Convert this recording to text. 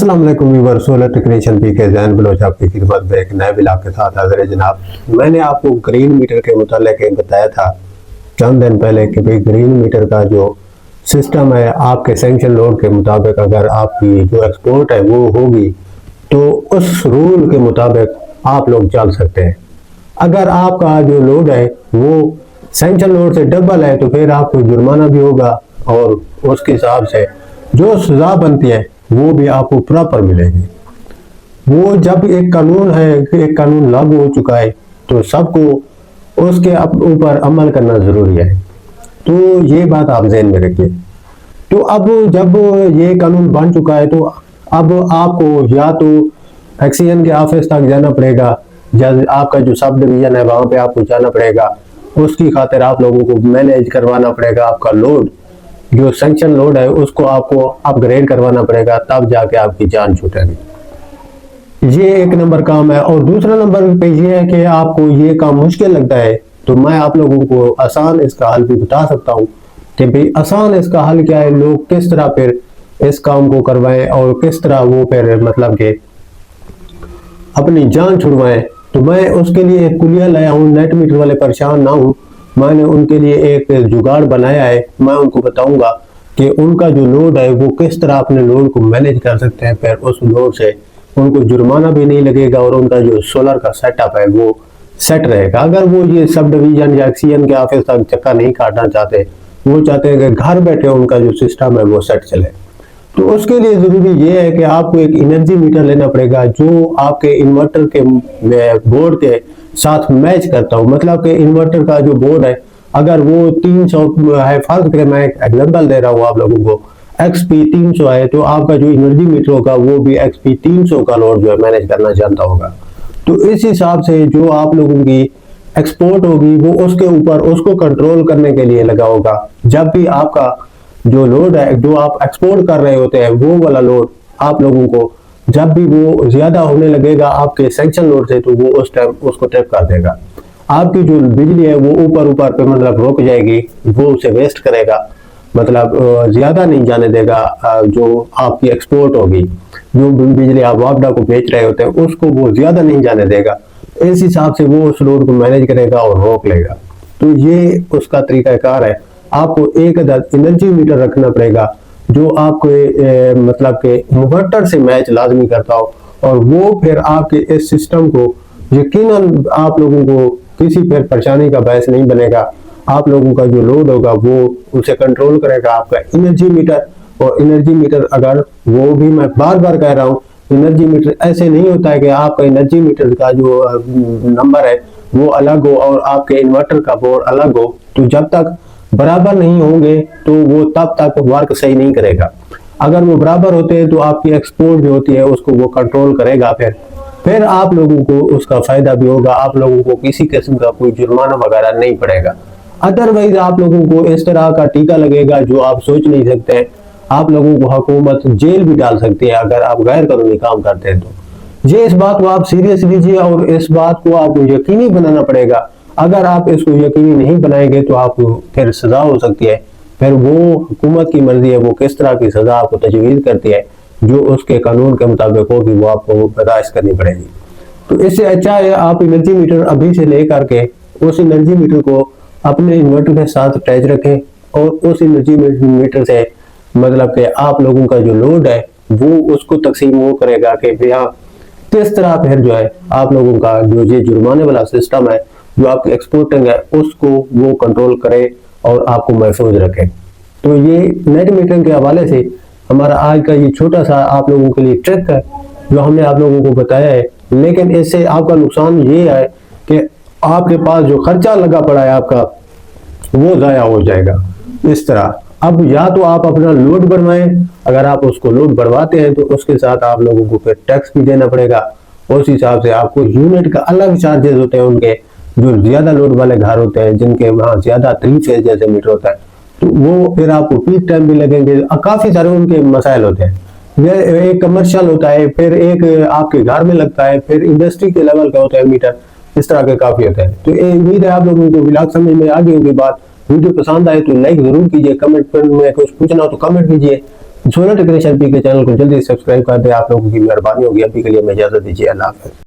अस्सलाम वालेकुम viewer, solar technician P के जैन बलोच आपकी खिदमत में एक नए ब्लॉग के साथ हाजिर है जनाब। मैंने आपको ग्रीन मीटर के मुतालिक बताया था चंद दिन पहले कि भाई ग्रीन मीटर का जो सिस्टम है आपके सैंक्शन लोड के मुताबिक अगर आपकी जो एक्सपोर्ट है वो होगी तो उस रूल के मुताबिक आप लोग चल सकते हैं। अगर आपका जो लोड है वो सैंक्शन लोड से डबल है तो फिर आपको जुर्माना भी होगा और उसके हिसाब से जो सजा बनती है वो भी आपको प्रॉपर मिलेगी। वो जब एक कानून है, एक कानून लागू हो चुका है तो सबको उसके ऊपर अमल करना जरूरी है। तो ये बात आप ज़हन में रखिए। तो अब जब ये कानून बन चुका है तो अब आपको या तो एक्सीजन के ऑफिस तक जाना पड़ेगा, या आपका जो सब डिवीजन है वहां पे आपको जाना पड़ेगा। उसकी खातिर आप लोगों को मैनेज करवाना पड़ेगा, आपका लोड जो सैंक्शन लोड है उसको आपको अपग्रेड करवाना पड़ेगा, तब जाके आपकी जान छूटेगी। ये एक नंबर काम है। और दूसरा नंबर पे ये है कि आपको ये काम मुश्किल लगता है तो मैं आप लोगों को आसान इसका हल भी बता सकता हूँ कि भाई आसान इसका हल क्या है, लोग किस तरह फिर इस काम को करवाएं और किस तरह वो फिर मतलब के अपनी जान छुड़वाएं। तो मैं उसके लिए एक कुलिया लाया हूँ, नेट मीटर वाले परेशान ना हूँ, मैंने उनके लिए एक जुगाड़ बनाया है। मैं उनको बताऊंगा कि उनका जो लोड है वो किस तरह अपने लोड को मैनेज कर सकते हैं, फिर उस लोड से उनको जुर्माना भी नहीं लगेगा और उनका जो सोलर का सेटअप है वो सेट रहेगा। अगर वो ये सब डिवीजन या एक्सीजन के ऑफिस तक चक्का नहीं काटना चाहते, वो चाहते हैं कि घर बैठे उनका जो सिस्टम है वो सेट चले, तो उसके लिए जरूरी ये है कि आपको एक एनर्जी मीटर लेना पड़ेगा जो आपके इन्वर्टर के बोर्ड के साथ मैच करता हो। मतलब कि इन्वर्टर का जो बोर्ड है अगर वो 300 है, फर्ज करें मैं एक एग्जांपल दे रहा हूँ आप लोगों को, XP 300 है तो आपका जो एनर्जी मीटर होगा वो भी XP 300 का लोड जो है मैनेज करना जानता होगा। तो इस हिसाब से जो आप लोगों की एक्सपोर्ट होगी वो उसके ऊपर उसको कंट्रोल करने के लिए लगा होगा। जब भी आपका जो लोड है जो आप एक्सपोर्ट कर रहे होते हैं वो वाला लोड आप लोगों को जब भी वो ज्यादा होने लगेगा आपके सैंक्शन लोड से तो वो उस टाइम उसको ट्रैप कर देगा। आपकी जो बिजली है वो ऊपर पे मतलब रुक जाएगी, वो उसे वेस्ट करेगा, मतलब ज्यादा नहीं जाने देगा। जो आपकी एक्सपोर्ट होगी जो बिजली आप वापडा को बेच रहे होते हैं उसको वो ज्यादा नहीं जाने देगा। इस हिसाब से वो उस लोड को मैनेज करेगा और रोक लेगा। तो ये उसका तरीकाकार है। आपको एक एनर्जी मीटर रखना पड़ेगा जो आपको मतलब के इन्वर्टर से मैच लाजमी करता हो और वो फिर आपके इस सिस्टम को यकीनन आप लोगों को किसी फिर परेशानी का बायस नहीं बनेगा। आप लोगों का जो लोड होगा वो उसे कंट्रोल करेगा आपका एनर्जी मीटर। और एनर्जी मीटर अगर वो भी मैं बार बार कह रहा हूँ, एनर्जी मीटर ऐसे नहीं होता है कि आपका एनर्जी मीटर का जो नंबर है वो अलग हो और आपके इन्वर्टर का बोर्ड अलग हो, तो जब तक बराबर नहीं होंगे तो वो तब तक वर्क सही नहीं करेगा। अगर वो बराबर होते हैं तो आपकी एक्सपोर्ट जो होती है उसको वो कंट्रोल करेगा, फिर आप लोगों को उसका फायदा भी होगा, आप लोगों को किसी किस्म का कोई जुर्माना वगैरह नहीं पड़ेगा। अदरवाइज आप लोगों को इस तरह का टीका लगेगा जो आप सोच नहीं सकते। आप लोगों को हुकूमत जेल भी डाल सकती है अगर आप गैर कानूनी काम करते हैं। तो ये इस बात को आप सीरियस लीजिए और इस बात को आपको यकीनी बनाना पड़ेगा। अगर आप इसको यकीनी नहीं बनाएंगे तो आपको फिर सजा हो सकती है। फिर वो हुकूमत की मर्जी है वो किस तरह की सजा आपको तजवीज़ करती है, जो उसके कानून के मुताबिक होगी वो आपको बर्दाश्त करनी पड़ेगी। तो इससे अच्छा है आप एनर्जी मीटर अभी से ले करके उस एनर्जी मीटर को अपने इन्वर्टर के साथ अटैच रखें और उस एनर्जी मीटर से मतलब कि आप लोगों का जो लोड है वो उसको तकसीम वो करेगा कि भैया किस तरह फिर जो है आप लोगों का जो ये जुर्माने वाला सिस्टम है जो आपकी एक्सपोर्टिंग है उसको वो कंट्रोल करे और आपको महफूज रखे। तो ये नेट मीटरिंग के हवाले से हमारा आज का ये छोटा सा आप लोगों के लिए ट्रिक है जो हमने आप लोगों को बताया है। लेकिन इससे आपका नुकसान ये है कि आपके पास जो खर्चा लगा पड़ा है आपका वो ज़ाया हो जाएगा। इस तरह अब या तो आप अपना लोड बढ़वाएं, अगर आप उसको लोड बढ़वाते हैं तो उसके साथ आप लोगों को फिर टैक्स भी देना पड़ेगा। उस हिसाब से आपको यूनिट का अलग चार्जेस होते हैं उनके, जो ज्यादा लोड वाले घर होते हैं जिनके वहाँ ज्यादा 3 फेज जैसे मीटर होता है तो वो फिर आपको पीक टाइम भी लगेंगे। काफी सारे उनके मसाइल होते हैं। एक कमर्शियल होता है, फिर एक आपके घर में लगता है, फिर इंडस्ट्री के लेवल का होता है मीटर, इस तरह के काफी होते हैं। तो उम्मीद है आप लोगों को ब्लॉग समझ में आ गई होगी बात। वीडियो पसंद आए तो लाइक जरूर कीजिए, कमेंट में कुछ पूछना हो तो कमेंट कीजिए। सोलर टेक्नीशियन पी के चैनल को जल्दी सब्सक्राइब कर दे, आप लोगों की मेहरबानी होगी। अभी के लिए मैं इजाजत दीजिए, अल्लाह हाफ़िज़।